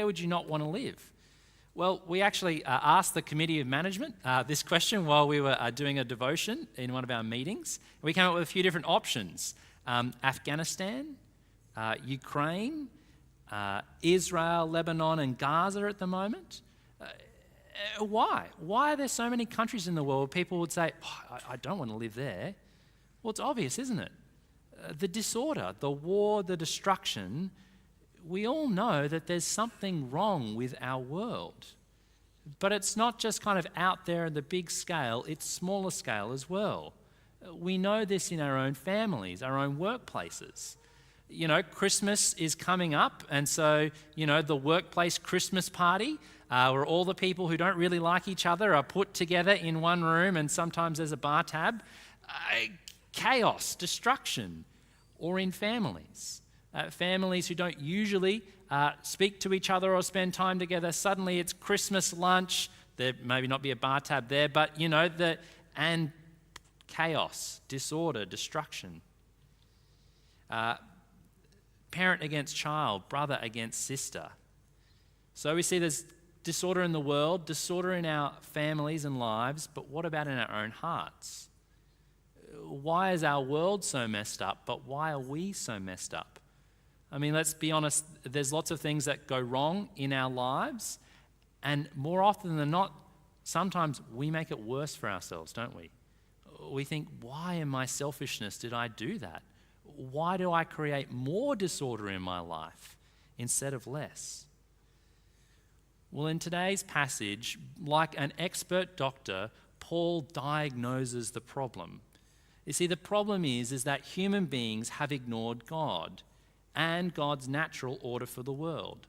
would you not want to live? Well, we actually asked the committee of management this question while we were doing a devotion in one of our meetings. We came up with a few different options. Afghanistan, Ukraine, Israel, Lebanon, and Gaza at the moment. Why? Why are there so many countries in the world where people would say, I don't want to live there? Well, it's obvious, isn't it? The disorder, the war, the destruction, we all know that there's something wrong with our world. But it's not just kind of out there in the big scale, it's smaller scale as well. We know this in our own families, our own workplaces. You know, Christmas is coming up, and so, you know, the workplace Christmas party, where all the people who don't really like each other are put together in one room, and sometimes there's a bar tab. Chaos, destruction, or in families. Families who don't usually speak to each other or spend time together, suddenly it's Christmas lunch. There maybe not be a bar tab there, but, you know, and chaos, disorder, destruction. Parent against child, brother against sister. So we see there's disorder in the world, disorder in our families and lives, but what about in our own hearts? Why is our world so messed up, but why are we so messed up? I mean, let's be honest, there's lots of things that go wrong in our lives, and more often than not, sometimes we make it worse for ourselves, don't we? We think, why in my selfishness did I do that? Why do I create more disorder in my life instead of less? Well, in today's passage, like an expert doctor, Paul diagnoses the problem. You see, the problem is that human beings have ignored God and God's natural order for the world.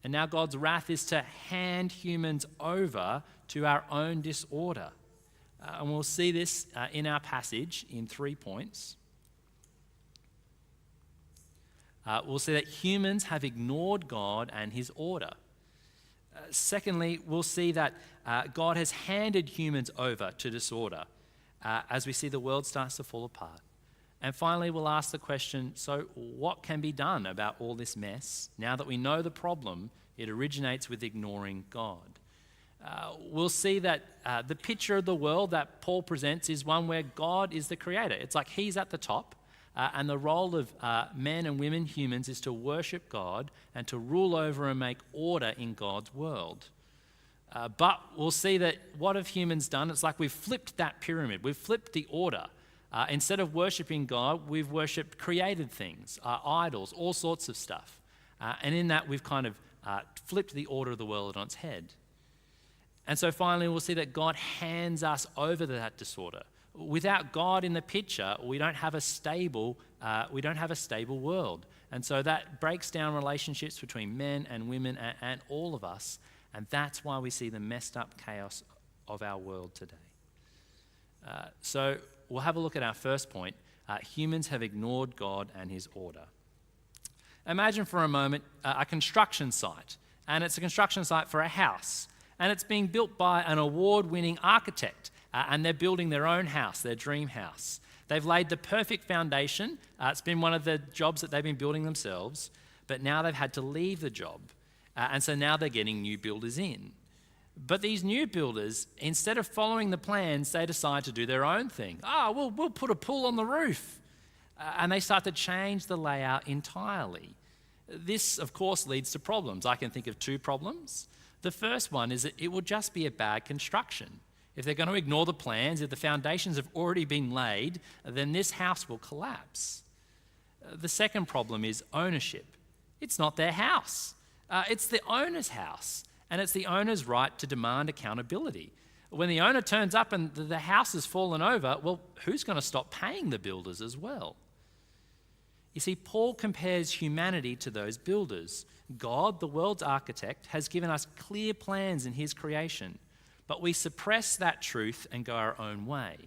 And now God's wrath is to hand humans over to our own disorder. And we'll see this in our passage in 3 points. We'll see that humans have ignored God and his order. Secondly, we'll see that God has handed humans over to disorder as we see the world starts to fall apart. And finally, we'll ask the question, so what can be done about all this mess now that we know the problem? It originates with ignoring God. We'll see that the picture of the world that Paul presents is one where God is the creator. It's like he's at the top, and the role of men and women, humans, is to worship God and to rule over and make order in God's world. But we'll see that what have humans done? It's like we've flipped that pyramid. We've flipped the order. Instead of worshipping God, we've worshipped created things, idols, all sorts of stuff. And in that, we've kind of flipped the order of the world on its head. And so finally, we'll see that God hands us over to that disorder. Without God in the picture, we don't have a stable world. And so that breaks down relationships between men and women and all of us. And that's why we see the messed up chaos of our world today. So we'll have a look at our first point. Humans have ignored God and his order. Imagine for a moment a construction site, and it's a construction site for a house, and it's being built by an award-winning architect, and they're building their own house, their dream house. They've laid the perfect foundation. It's been one of the jobs that they've been building themselves, but now they've had to leave the job, and so now they're getting new builders in. But these new builders, instead of following the plans, they decide to do their own thing. We'll put a pool on the roof. And they start to change the layout entirely. This, of course, leads to problems. I can think of 2 problems. The first one is that it will just be a bad construction. If they're going to ignore the plans, if the foundations have already been laid, then this house will collapse. The second problem is ownership. It's not their house. It's the owner's house. And it's the owner's right to demand accountability. When the owner turns up and the house has fallen over, well, who's going to stop paying the builders as well? You see, Paul compares humanity to those builders. God, the world's architect, has given us clear plans in his creation, but we suppress that truth and go our own way.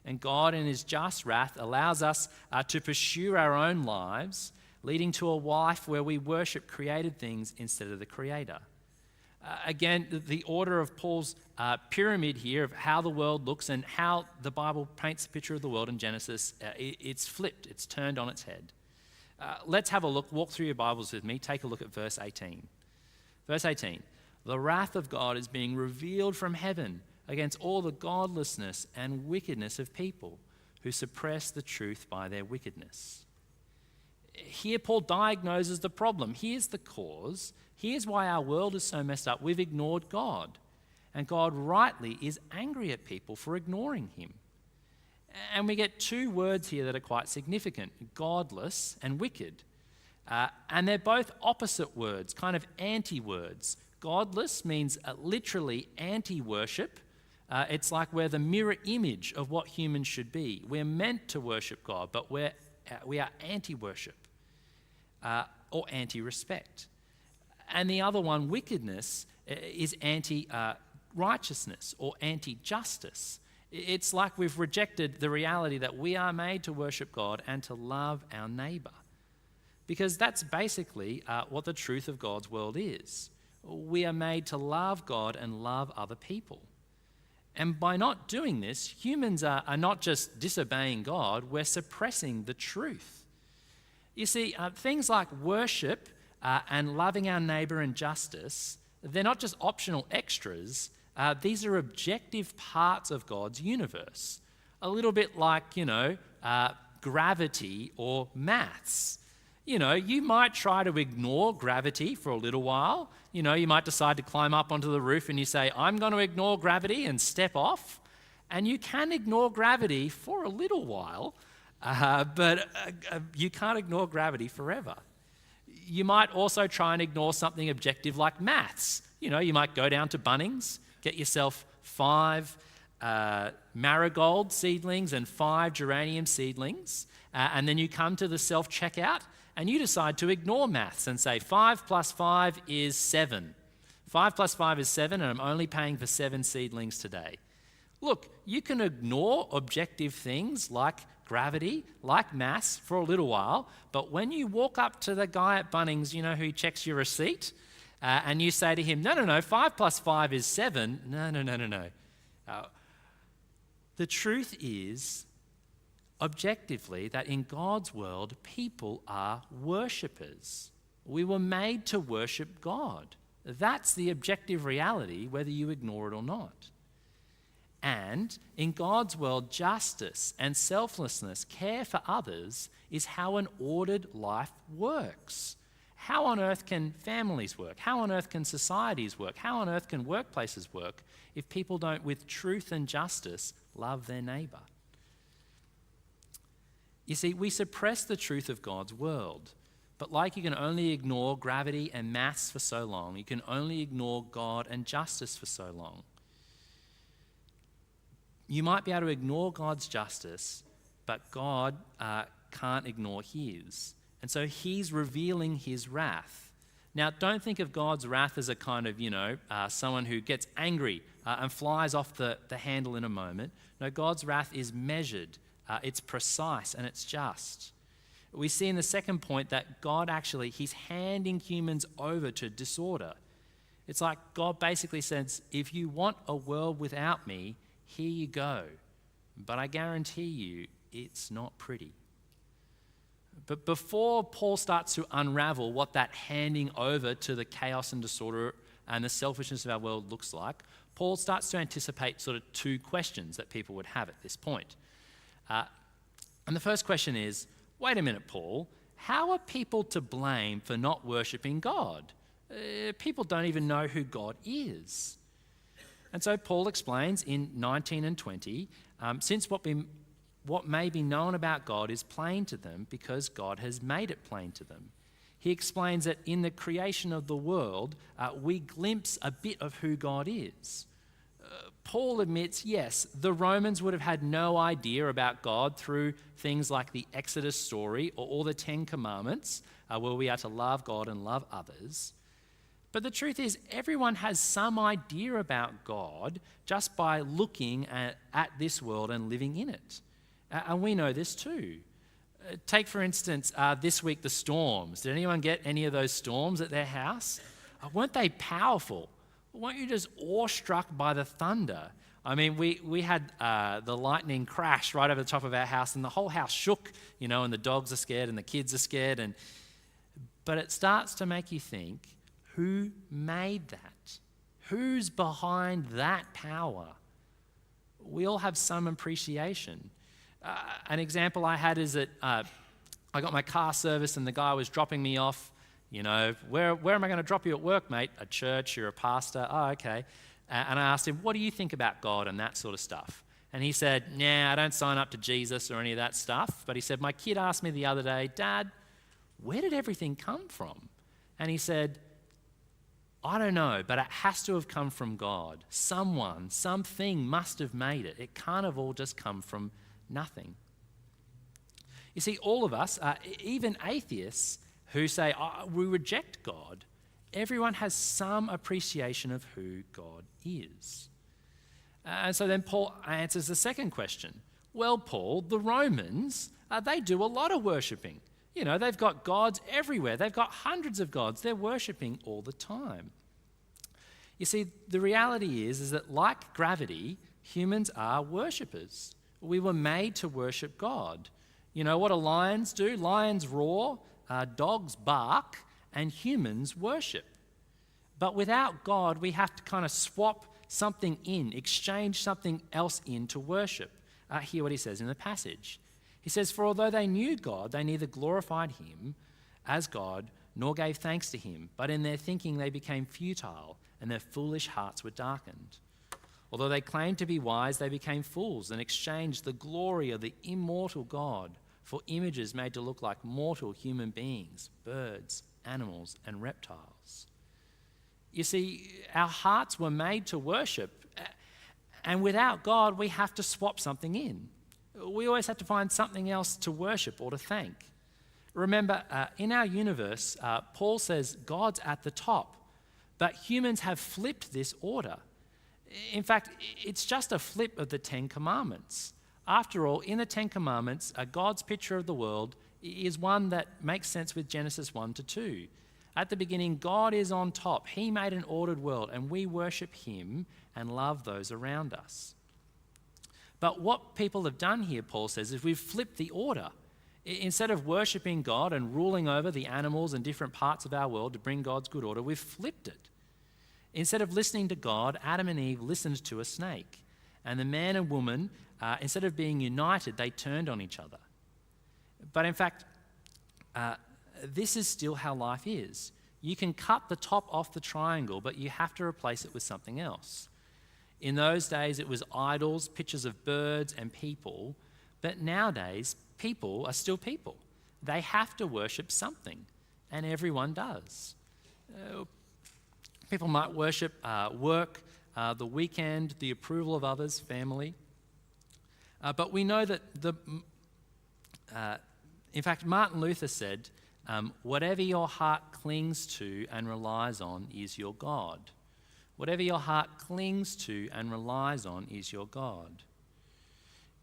And God, in his just wrath, allows us to pursue our own lives, leading to a life where we worship created things instead of the Creator. Again, the order of Paul's pyramid here of how the world looks and how the Bible paints a picture of the world in Genesis, it's flipped, it's turned on its head. Let's have a look, walk through your Bibles with me, take a look at verse 18. Verse 18, the wrath of God is being revealed from heaven against all the godlessness and wickedness of people who suppress the truth by their wickedness. Here Paul diagnoses the problem. Here's the cause. Here's why our world is so messed up. We've ignored God. And God rightly is angry at people for ignoring him. And we get two words here that are quite significant, godless and wicked. And they're both opposite words, kind of anti-words. Godless means literally anti-worship. It's like we're the mirror image of what humans should be. We're meant to worship God, but we are anti-worship or anti-respect. And the other one, wickedness, is anti-righteousness or anti-justice. It's like we've rejected the reality that we are made to worship God and to love our neighbour. Because that's basically what the truth of God's world is. We are made to love God and love other people. And by not doing this, humans are not just disobeying God, we're suppressing the truth. You see, things like worship and loving our neighbour and justice, they're not just optional extras, these are objective parts of God's universe. A little bit like, gravity or maths. You might try to ignore gravity for a little while. You might decide to climb up onto the roof and you say, I'm going to ignore gravity and step off. And you can ignore gravity for a little while, but you can't ignore gravity forever. You might also try and ignore something objective like maths. You might go down to Bunnings, get yourself 5 marigold seedlings and 5 geranium seedlings, and then you come to the self-checkout and you decide to ignore maths and say 5 plus 5 is 7. 5 plus 5 is 7 and I'm only paying for 7 seedlings today. Look, you can ignore objective things like gravity, like maths for a little while, but when you walk up to the guy at Bunnings, who checks your receipt, and you say to him, no, 5 plus 5 is 7. No. The truth is, objectively, that in God's world, people are worshippers. We were made to worship God. That's the objective reality, whether you ignore it or not. And in God's world, justice and selflessness, care for others, is how an ordered life works. How on earth can families work? How on earth can societies work? How on earth can workplaces work if people don't, with truth and justice, love their neighbour? You see, we suppress the truth of God's world. But like you can only ignore gravity and maths for so long, you can only ignore God and justice for so long. You might be able to ignore God's justice, but God can't ignore his. And so he's revealing his wrath. Now, don't think of God's wrath as a kind of, someone who gets angry and flies off the handle in a moment. No, God's wrath is measured. It's precise and it's just. We see in the second point that God he's handing humans over to disorder. It's like God basically says, if you want a world without me, here you go. But I guarantee you, it's not pretty. But before Paul starts to unravel what that handing over to the chaos and disorder and the selfishness of our world looks like, Paul starts to anticipate sort of 2 questions that people would have at this point. And the first question is, wait a minute, Paul, how are people to blame for not worshipping God? People don't even know who God is. And so Paul explains in 19 and 20, since what may be known about God is plain to them because God has made it plain to them. He explains that in the creation of the world, we glimpse a bit of who God is. Paul admits, yes, the Romans would have had no idea about God through things like the Exodus story or all the 10 Commandments, where we are to love God and love others. But the truth is, everyone has some idea about God just by looking at this world and living in it. And we know this too. Take, for instance, this week, the storms. Did anyone get any of those storms at their house? Weren't they powerful? Weren't you just awestruck by the thunder? I mean, we had the lightning crash right over the top of our house, and the whole house shook, and the dogs are scared and the kids are scared. But it starts to make you think, who made that? Who's behind that power? We all have some appreciation. An example I had is that I got my car serviced and the guy was dropping me off. You know, where am I going to drop you at work, mate? A church, you're a pastor. Oh, okay. And I asked him, what do you think about God and that sort of stuff? And he said, nah, I don't sign up to Jesus or any of that stuff. But he said, my kid asked me the other day, Dad, where did everything come from? And he said, I don't know, but it has to have come from God. Someone, something must have made it. It can't have all just come from nothing. You see, all of us, even atheists who say, we reject God, everyone has some appreciation of who God is. And so then Paul answers the second question. Well, Paul, the Romans, they do a lot of worshipping. You know, they've got gods everywhere. They've got hundreds of gods. They're worshipping all the time. You see, the reality is that like gravity, humans are worshippers. We were made to worship God. You know what do lions do? Lions roar, dogs bark, and humans worship. But without God, we have to kind of swap something in, exchange something else in to worship. Hear what he says in the passage. He says, for although they knew God, they neither glorified him as God nor gave thanks to him, but in their thinking they became futile and their foolish hearts were darkened. Although they claimed to be wise, they became fools and exchanged the glory of the immortal God for images made to look like mortal human beings, birds, animals, and reptiles. You see, our hearts were made to worship, and without God, we have to swap something in. We always have to find something else to worship or to thank. Remember, in our universe, Paul says God's at the top, but humans have flipped this order. In fact, it's just a flip of the Ten Commandments. After all, in the Ten Commandments, God's picture of the world is one that makes sense with Genesis 1 to 2. At the beginning, God is on top. He made an ordered world, and we worship him and love those around us. But what people have done here, Paul says, is we've flipped the order. Instead of worshipping God and ruling over the animals and different parts of our world to bring God's good order, we've flipped it. Instead of listening to God, Adam and Eve listened to a snake. And the man and woman, instead of being united, they turned on each other. But in fact, this is still how life is. You can cut the top off the triangle, but you have to replace it with something else. In those days, it was idols, pictures of birds and people. But nowadays, people are still people. They have to worship something, and everyone does. People might worship work, the weekend, the approval of others, family. But we know that in fact, Martin Luther said, whatever your heart clings to and relies on is your God. Whatever your heart clings to and relies on is your God.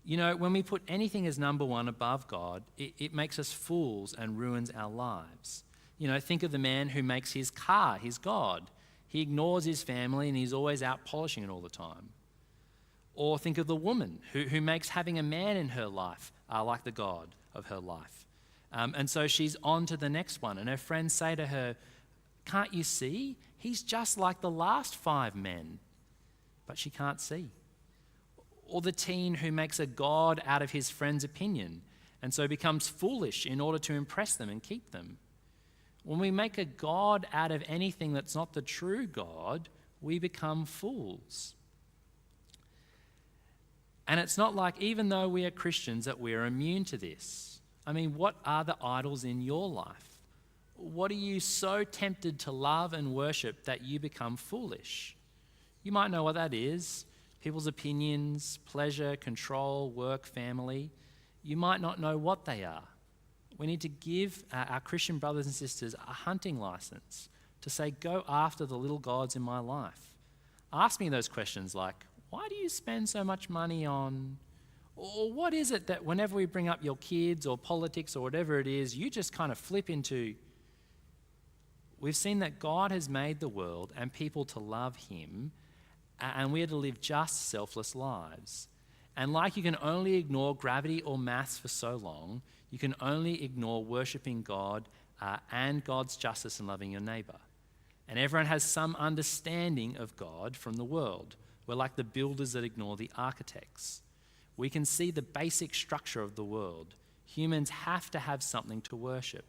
You know, when we put anything as number one above God, it makes us fools and ruins our lives. You know, think of the man who makes his car his God. He ignores his family and he's always out polishing it all the time. Or think of the woman who makes having a man in her life like the God of her life. And so she's on to the next one, and her friends say to her, can't you see? He's just like the last 5 men. But she can't see. Or the teen who makes a god out of his friend's opinion and so becomes foolish in order to impress them and keep them. When we make a god out of anything that's not the true God, we become fools. And it's not like, even though we are Christians, that we're immune to this. I mean, what are the idols in your life? What are you so tempted to love and worship that you become foolish? You might know what that is. People's opinions, pleasure, control, work, family. You might not know what they are. We need to give our Christian brothers and sisters a hunting license to say, go after the little gods in my life. Ask me those questions like, why do you spend so much money on? Or what is it that whenever we bring up your kids or politics or whatever it is, you just kind of flip into? We've seen that God has made the world and people to love him, and we are to live just, selfless lives. And like you can only ignore gravity or maths for so long, you can only ignore worshipping God and God's justice and loving your neighbour. And everyone has some understanding of God from the world. We're like the builders that ignore the architects. We can see the basic structure of the world. Humans have to have something to worship.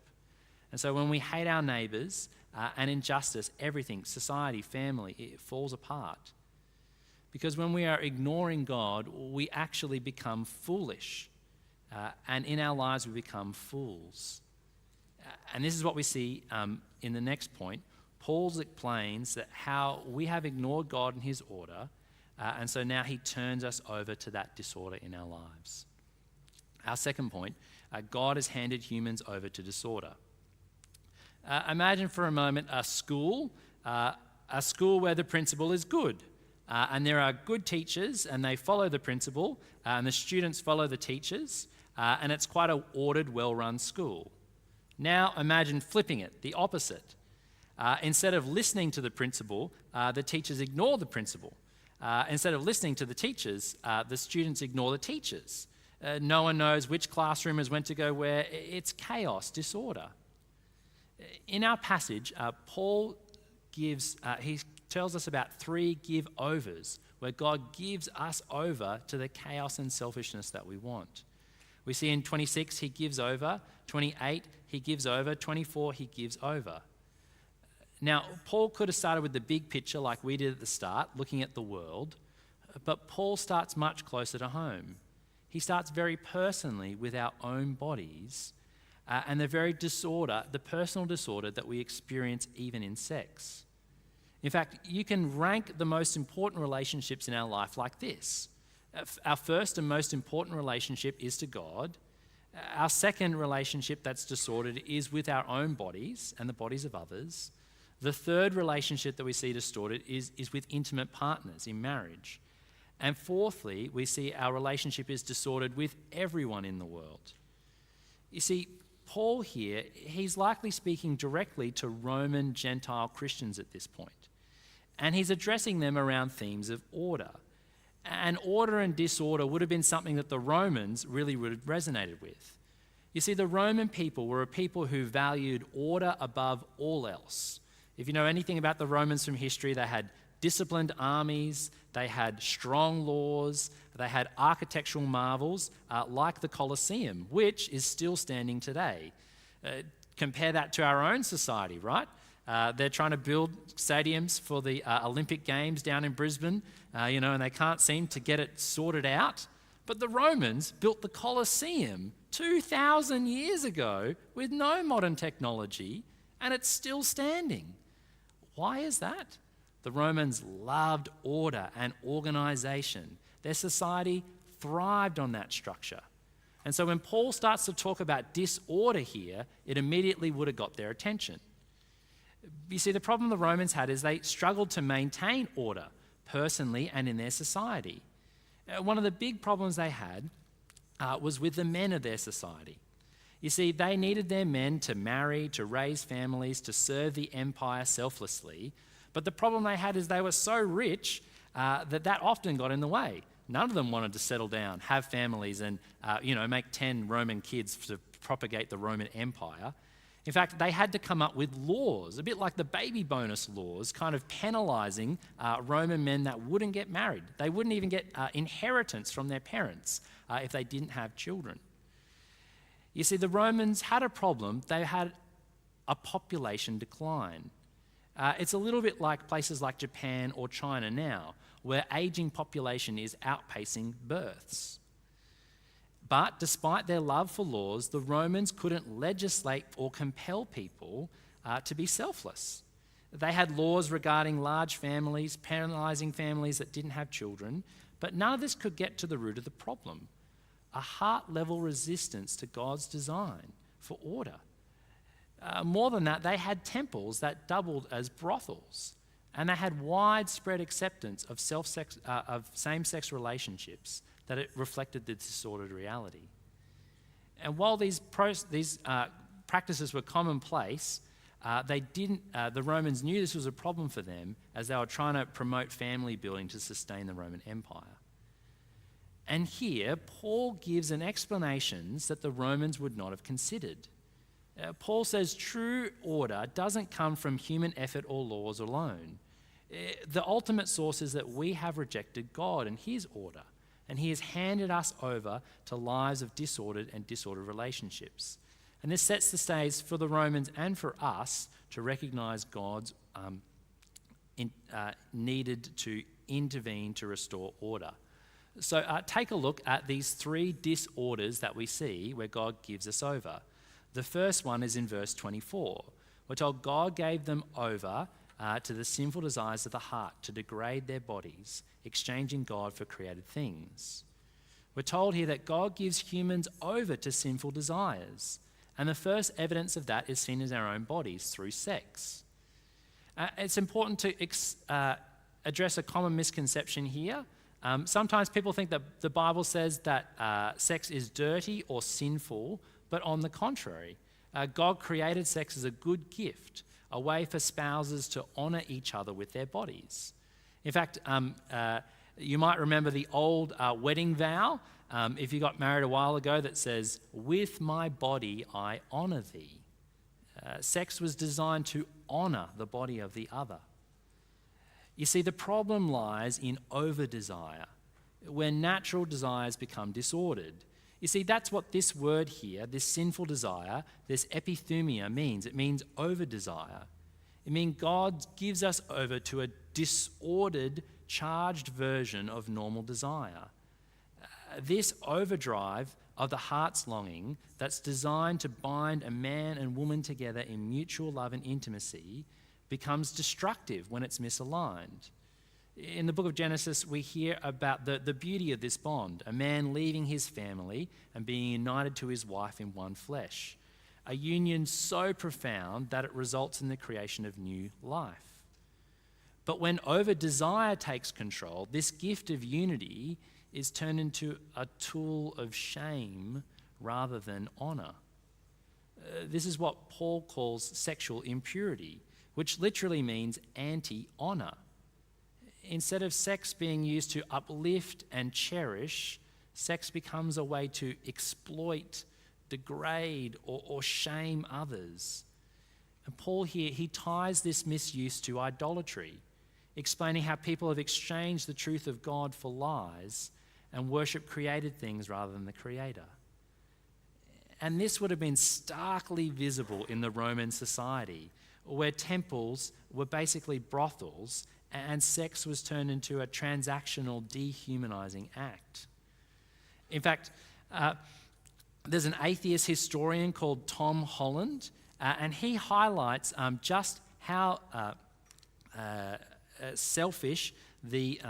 And so when we hate our neighbours and injustice, everything, society, family, it falls apart. Because when we are ignoring God, we actually become foolish. And in our lives, we become fools. And this is what we see in the next point. Paul explains that how we have ignored God and his order, and so now he turns us over to that disorder in our lives. Our second point, God has handed humans over to disorder. Imagine for a moment a school where the principal is good, and there are good teachers, and they follow the principal, and the students follow the teachers, and it's quite an ordered, well-run school. Now imagine flipping it, the opposite. Instead of listening to the principal, the teachers ignore the principal. Instead of listening to the teachers, the students ignore the teachers. No one knows which classroom is when to go where. It's chaos, disorder. In our passage, Paul he tells us about 3 give-overs, where God gives us over to the chaos and selfishness that we want. We see in 26, he gives over. 28, he gives over. 24, he gives over. Now, Paul could have started with the big picture like we did at the start, looking at the world, but Paul starts much closer to home. He starts very personally with our own bodies and the very disorder, the personal disorder that we experience even in sex. In fact, you can rank the most important relationships in our life like this. Our first and most important relationship is to God. Our second relationship that's disordered is with our own bodies and the bodies of others. The third relationship that we see distorted is with intimate partners in marriage. And fourthly, we see our relationship is disordered with everyone in the world. You see, Paul here, he's likely speaking directly to Roman Gentile Christians at this point. And he's addressing them around themes of order. And order and disorder would have been something that the Romans really would have resonated with. You see, the Roman people were a people who valued order above all else. If you know anything about the Romans from history, they had disciplined armies, they had strong laws, they had architectural marvels like the Colosseum, which is still standing today. Compare that to our own society, right? They're trying to build stadiums for the Olympic Games down in Brisbane, and they can't seem to get it sorted out. But the Romans built the Colosseum 2,000 years ago with no modern technology, and it's still standing. Why is that? The Romans loved order and organization. Their society thrived on that structure. And so when Paul starts to talk about disorder here, it immediately would have got their attention. You see, the problem the Romans had is they struggled to maintain order personally and in their society. One of the big problems they had was with the men of their society. You see, they needed their men to marry, to raise families, to serve the empire selflessly. But the problem they had is they were so rich that often got in the way. None of them wanted to settle down, have families, and make 10 Roman kids to propagate the Roman Empire. In fact, they had to come up with laws, a bit like the baby bonus laws, kind of penalising Roman men that wouldn't get married. They wouldn't even get inheritance from their parents if they didn't have children. You see, the Romans had a problem. They had a population decline. It's a little bit like places like Japan or China now, where ageing population is outpacing births. But despite their love for laws, the Romans couldn't legislate or compel people to be selfless. They had laws regarding large families, penalising families that didn't have children, but none of this could get to the root of the problem. A heart-level resistance to God's design for order. More than that, they had temples that doubled as brothels, and they had widespread acceptance of same-sex relationships that it reflected the disordered reality. And while these practices were commonplace, the Romans knew this was a problem for them as they were trying to promote family building to sustain the Roman Empire. And here, Paul gives an explanations that the Romans would not have considered. Paul says true order doesn't come from human effort or laws alone. The ultimate source is that we have rejected God and his order, and he has handed us over to lives of disordered relationships. And this sets the stage for the Romans and for us to recognize God's needed to intervene to restore order. So take a look at these three disorders that we see where God gives us over. The first one is in verse 24. We're told God gave them over to the sinful desires of the heart to degrade their bodies, exchanging God for created things. We're told here that God gives humans over to sinful desires, and the first evidence of that is seen in our own bodies through sex. It's important to address a common misconception here. Sometimes people think that the Bible says that sex is dirty or sinful, but on the contrary, God created sex as a good gift, a way for spouses to honour each other with their bodies. In fact, you might remember the old wedding vow, if you got married a while ago, that says, "With my body I honour thee." Sex was designed to honour the body of the other. You see, the problem lies in over-desire, where natural desires become disordered. You see, that's what this word here, this sinful desire, this epithumia means. It means over-desire. It means God gives us over to a disordered, charged version of normal desire. This overdrive of the heart's longing that's designed to bind a man and woman together in mutual love and intimacy becomes destructive when it's misaligned. In the book of Genesis, we hear about the beauty of this bond, a man leaving his family and being united to his wife in one flesh, a union so profound that it results in the creation of new life. But when over-desire takes control, this gift of unity is turned into a tool of shame rather than honour. This is what Paul calls sexual impurity, which literally means anti-honour. Instead of sex being used to uplift and cherish, sex becomes a way to exploit, degrade, or shame others. And Paul here, he ties this misuse to idolatry, explaining how people have exchanged the truth of God for lies and worship created things rather than the Creator. And this would have been starkly visible in the Roman society, where temples were basically brothels and sex was turned into a transactional, dehumanizing act. In fact, there's an atheist historian called Tom Holland, and he highlights just how selfish the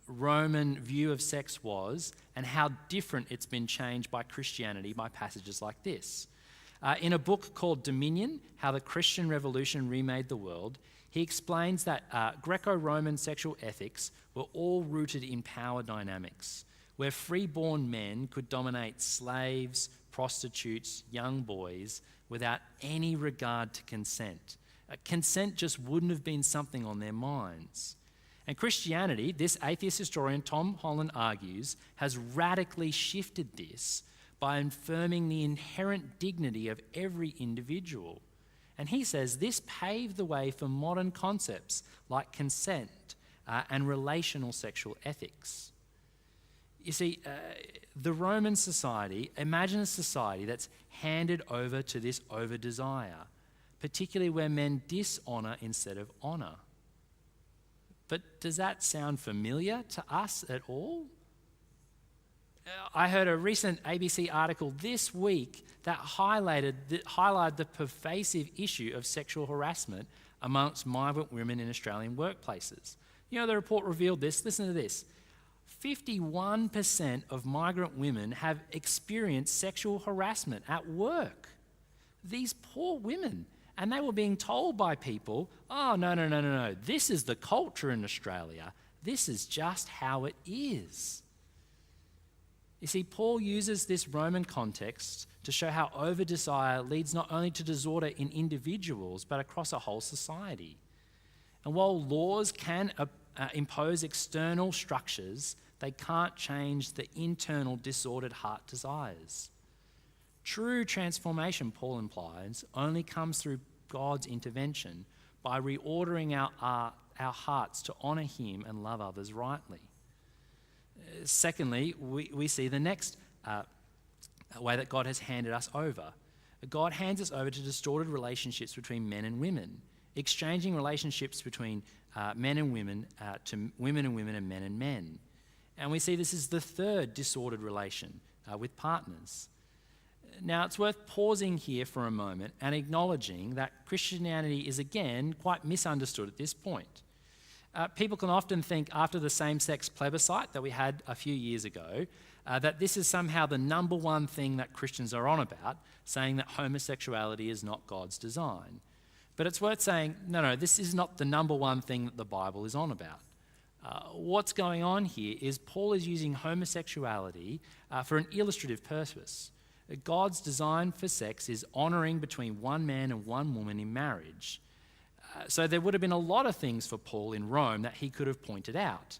Roman view of sex was and how different it's been changed by Christianity by passages like this. In a book called Dominion, How the Christian Revolution Remade the World, he explains that Greco-Roman sexual ethics were all rooted in power dynamics, where free-born men could dominate slaves, prostitutes, young boys, without any regard to consent. Consent just wouldn't have been something on their minds. And Christianity, this atheist historian Tom Holland argues, has radically shifted this by affirming the inherent dignity of every individual. And he says this paved the way for modern concepts like consent and relational sexual ethics. You see, the Roman society, imagine a society that's handed over to this over-desire, particularly where men dishonour instead of honour. But does that sound familiar to us at all? I heard a recent ABC article this week that highlighted the pervasive issue of sexual harassment amongst migrant women in Australian workplaces. You know, the report revealed this. Listen to this. 51% of migrant women have experienced sexual harassment at work. These poor women. And they were being told by people, oh, no, this is the culture in Australia. This is just how it is. You see, Paul uses this Roman context to show how over-desire leads not only to disorder in individuals, but across a whole society. And while laws can impose external structures, they can't change the internal disordered heart desires. True transformation, Paul implies, only comes through God's intervention by reordering our hearts to honour him and love others rightly. Secondly, we see the next way that God has handed us over. God hands us over to distorted relationships between men and women, exchanging relationships between men and women to women and women and men and men. And we see this is the third disordered relation with partners. Now, it's worth pausing here for a moment and acknowledging that Christianity is again quite misunderstood at this point. People can often think after the same-sex plebiscite that we had a few years ago, that this is somehow the number one thing that Christians are on about, saying that homosexuality is not God's design. But it's worth saying, no, this is not the number one thing that the Bible is on about. What's going on here is Paul is using homosexuality for an illustrative purpose. God's design for sex is honouring between one man and one woman in marriage. So there would have been a lot of things for Paul in Rome that he could have pointed out.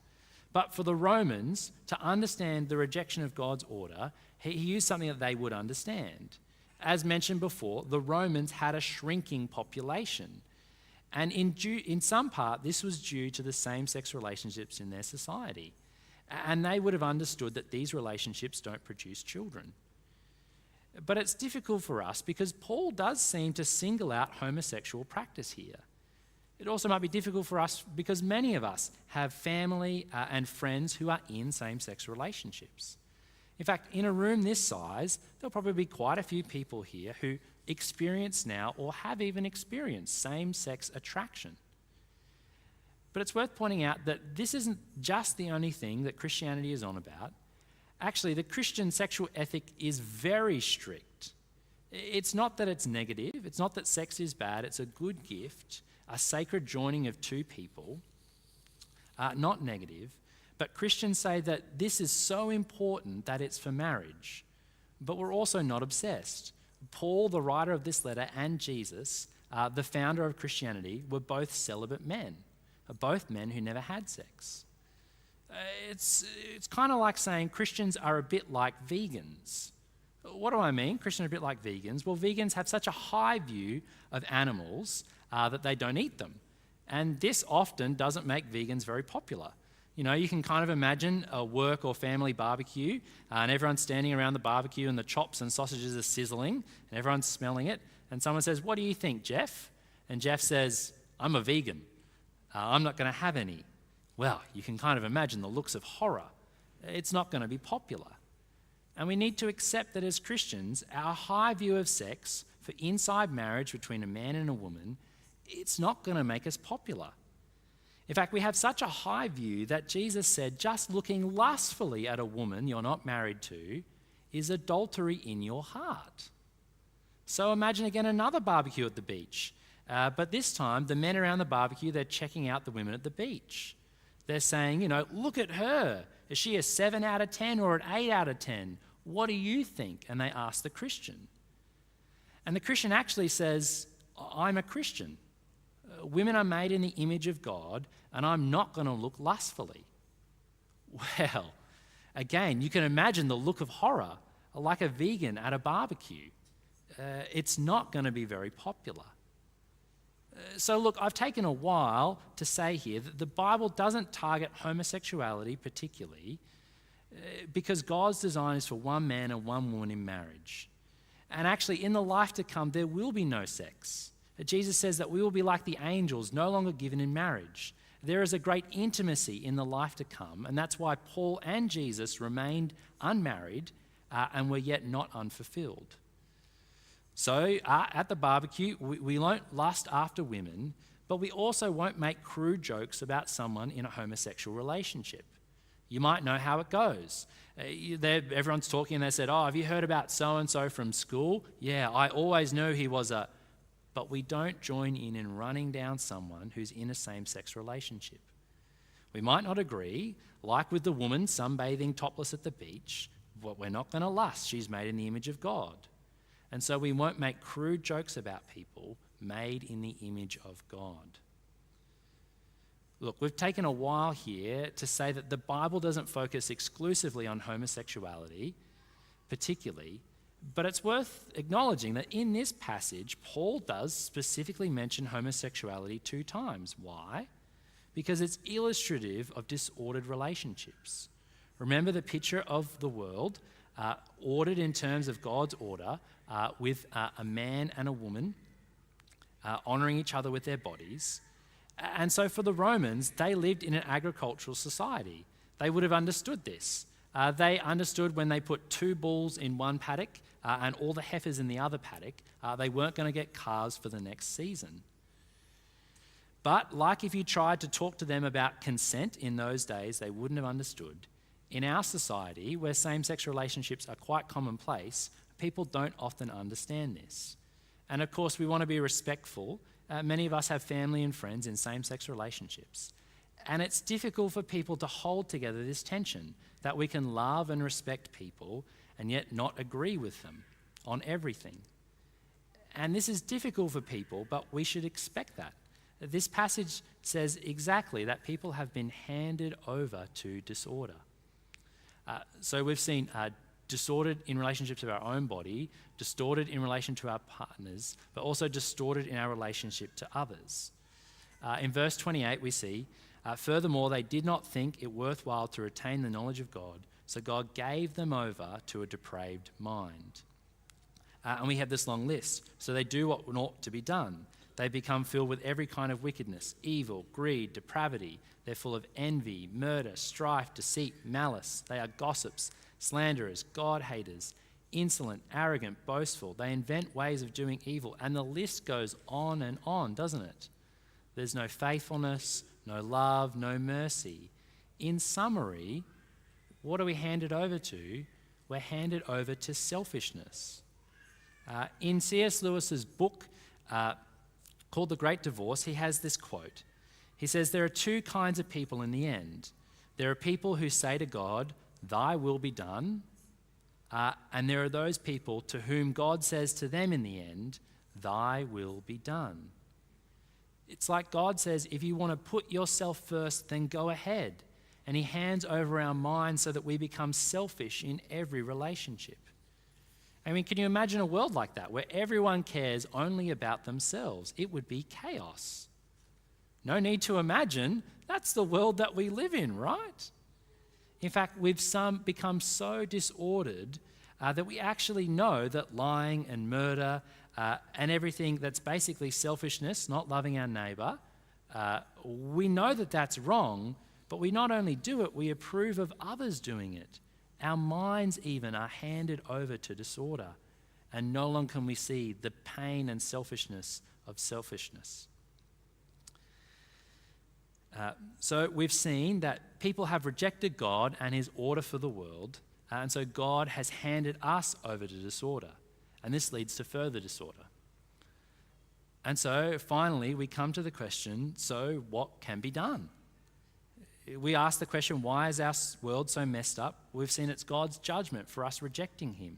But for the Romans, to understand the rejection of God's order, he used something that they would understand. As mentioned before, the Romans had a shrinking population. And in some part, this was due to the same-sex relationships in their society. And they would have understood that these relationships don't produce children. But it's difficult for us because Paul does seem to single out homosexual practice here. It also might be difficult for us because many of us have family and friends who are in same-sex relationships. In fact, in a room this size, there'll probably be quite a few people here who experience now or have even experienced same-sex attraction. But it's worth pointing out that this isn't just the only thing that Christianity is on about. Actually, the Christian sexual ethic is very strict. It's not that it's negative, it's not that sex is bad, it's a good gift, a sacred joining of two people, not negative. But Christians say that this is so important that it's for marriage. But we're also not obsessed. Paul, the writer of this letter, and Jesus, the founder of Christianity, were both celibate men, both men who never had sex. It's kind of like saying Christians are a bit like vegans. What do I mean? Christians are a bit like vegans. Well, vegans have such a high view of animals that they don't eat them. And this often doesn't make vegans very popular. You know, you can kind of imagine a work or family barbecue and everyone's standing around the barbecue and the chops and sausages are sizzling and everyone's smelling it. And someone says, "What do you think, Jeff?" And Jeff says, "I'm a vegan. I'm not going to have any." Well, you can kind of imagine the looks of horror. It's not going to be popular. And we need to accept that as Christians, our high view of sex for inside marriage between a man and a woman, it's not going to make us popular. In fact, we have such a high view that Jesus said just looking lustfully at a woman you're not married to is adultery in your heart. So imagine again another barbecue at the beach. But this time, the men around the barbecue, they're checking out the women at the beach. They're saying, you know, "Look at her. Is she a 7 out of 10 or an 8 out of 10? What do you think?" And they ask the Christian. And the Christian actually says, "I'm a Christian. Women are made in the image of God, and I'm not going to look lustfully." Well, again, you can imagine the look of horror, like a vegan at a barbecue. It's not going to be very popular. So look, I've taken a while to say here that the Bible doesn't target homosexuality particularly because God's design is for one man and one woman in marriage. And actually, in the life to come, there will be no sex. Jesus says that we will be like the angels, no longer given in marriage. There is a great intimacy in the life to come, and that's why Paul and Jesus remained unmarried and were yet not unfulfilled. So at the barbecue, we won't lust after women, but we also won't make crude jokes about someone in a homosexual relationship. You might know how it goes. Everyone's talking and they said, "Oh, have you heard about so-and-so from school? Yeah, I always knew he was a..." But we don't join in running down someone who's in a same-sex relationship. We might not agree, like with the woman sunbathing topless at the beach, but we're not going to lust. She's made in the image of God. And so we won't make crude jokes about people made in the image of God. Look, we've taken a while here to say that the Bible doesn't focus exclusively on homosexuality, particularly, But it's worth acknowledging that in this passage, Paul does specifically mention homosexuality 2 times. Why? Because it's illustrative of disordered relationships. Remember the picture of the world, ordered in terms of God's order, with a man and a woman honouring each other with their bodies. And so for the Romans, they lived in an agricultural society. They would have understood this. They understood when they put 2 bulls in one paddock and all the heifers in the other paddock, they weren't going to get calves for the next season. But like if you tried to talk to them about consent in those days, they wouldn't have understood. In our society, where same-sex relationships are quite commonplace, people don't often understand this. And of course, we want to be respectful. Many of us have family and friends in same-sex relationships. And it's difficult for people to hold together this tension, that we can love and respect people and yet not agree with them on everything. And this is difficult for people, but we should expect that. This passage says exactly that people have been handed over to disorder. So we've seen distorted in relationships of our own body, distorted in relation to our partners, but also distorted in our relationship to others. In verse 28 we see, furthermore, they did not think it worthwhile to retain the knowledge of God, so God gave them over to a depraved mind. And we have this long list. So they do what ought to be done. They become filled with every kind of wickedness, evil, greed, depravity. They're full of envy, murder, strife, deceit, malice. They are gossips, slanderers, God-haters, insolent, arrogant, boastful. They invent ways of doing evil. And the list goes on, doesn't it? There's no faithfulness, no love, no mercy. In summary, what are we handed over to? We're handed over to selfishness. In C.S. Lewis's book called The Great Divorce, he has this quote. He says, there are 2 kinds of people in the end. There are people who say to God, thy will be done, and there are those people to whom God says to them in the end, thy will be done. It's like God says, if you want to put yourself first, then go ahead. And he hands over our minds so that we become selfish in every relationship. I mean, can you imagine a world like that, where everyone cares only about themselves? It would be chaos. No need to imagine, that's the world that we live in, right? In fact, we've become so disordered that we actually know that lying and murder and everything that's basically selfishness, not loving our neighbour, we know that that's wrong, but we not only do it, we approve of others doing it. Our minds even are handed over to disorder, and no longer can we see the pain and selfishness of selfishness. So we've seen that people have rejected God and his order for the world, and so God has handed us over to disorder, and this leads to further disorder. And so finally we come to the question, so what can be done? We ask the question, why is our world so messed up? We've seen it's God's judgment for us rejecting him.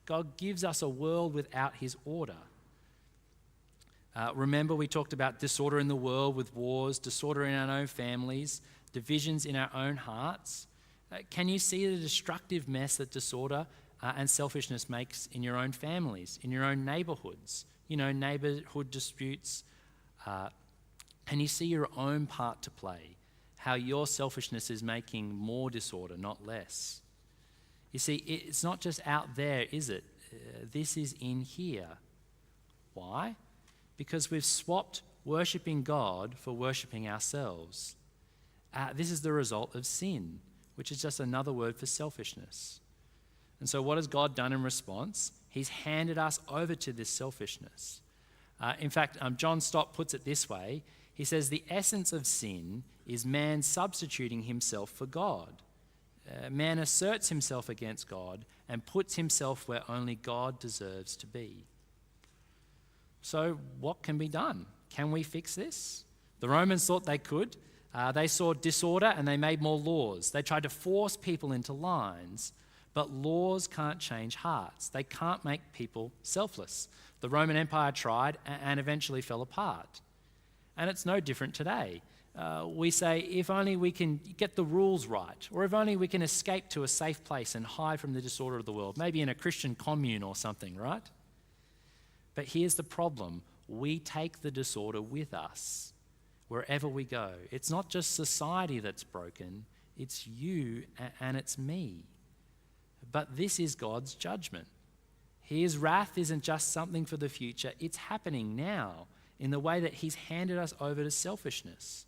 God gives us a world without his order. Remember, we talked about disorder in the world with wars, disorder in our own families, divisions in our own hearts. Can you see the destructive mess that disorder and selfishness makes in your own families, in your own neighborhoods? You know, neighborhood disputes. Can you see your own part to play? How your selfishness is making more disorder, not less. You see, it's not just out there, is it? This is in here. Why? Because we've swapped worshipping God for worshipping ourselves. This is the result of sin, which is just another word for selfishness. And so what has God done in response? He's handed us over to this selfishness. In fact, John Stott puts it this way. He says, the essence of sin is man substituting himself for God. Man asserts himself against God and puts himself where only God deserves to be. So what can be done? Can we fix this? The Romans thought they could. They saw disorder and they made more laws. They tried to force people into lines, but laws can't change hearts. They can't make people selfless. The Roman Empire tried and eventually fell apart. And it's no different today. We say, if only we can get the rules right, or if only we can escape to a safe place and hide from the disorder of the world, maybe in a Christian commune or something, right? But here's the problem. We take the disorder with us wherever we go. It's not just society that's broken, it's you and it's me. But this is God's judgment. His wrath isn't just something for the future, it's happening now in the way that he's handed us over to selfishness.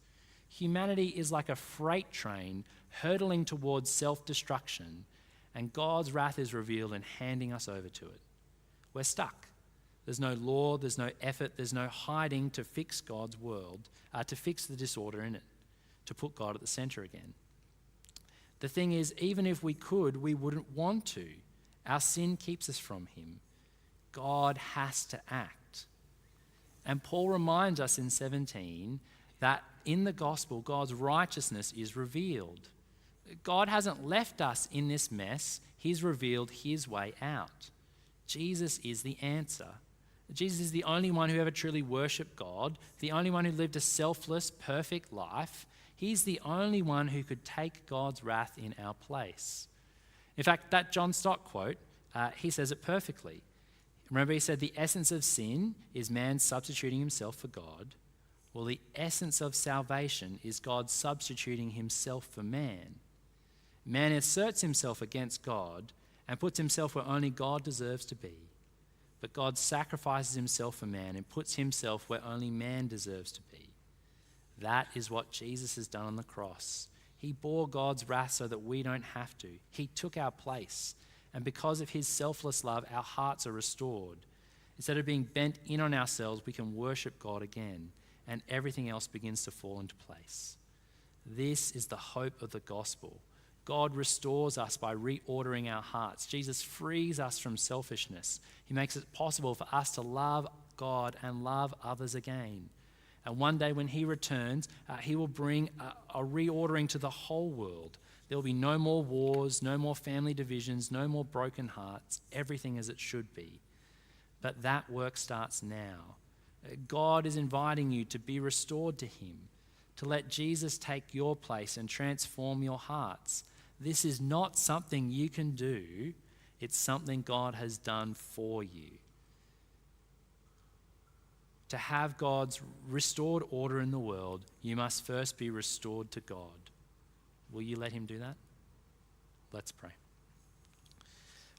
Humanity is like a freight train hurtling towards self-destruction, and God's wrath is revealed in handing us over to it. We're stuck. There's no law, there's no effort, there's no hiding to fix God's world, to fix the disorder in it, to put God at the center again. The thing is, even if we could, we wouldn't want to. Our sin keeps us from him. God has to act. And Paul reminds us in 17 that in the gospel, God's righteousness is revealed. God hasn't left us in this mess. He's revealed his way out. Jesus is the answer. Jesus is the only one who ever truly worshipped God, the only one who lived a selfless, perfect life. He's the only one who could take God's wrath in our place. In fact, that John Stott quote, he says it perfectly. Remember, he said the essence of sin is man substituting himself for God. Well, the essence of salvation is God substituting himself for man. Man asserts himself against God and puts himself where only God deserves to be. But God sacrifices himself for man and puts himself where only man deserves to be. That is what Jesus has done on the cross. He bore God's wrath so that we don't have to. He took our place. And because of his selfless love, our hearts are restored. Instead of being bent in on ourselves, we can worship God again, and everything else begins to fall into place. This is the hope of the gospel. God restores us by reordering our hearts. Jesus frees us from selfishness. He makes it possible for us to love God and love others again. And one day when he returns, he will bring a reordering to the whole world. There will be no more wars, no more family divisions, no more broken hearts, everything as it should be. But that work starts now. God is inviting you to be restored to him, to let Jesus take your place and transform your hearts. This is not something you can do, it's something God has done for you. To have God's restored order in the world, you must first be restored to God. Will you let him do that? Let's pray.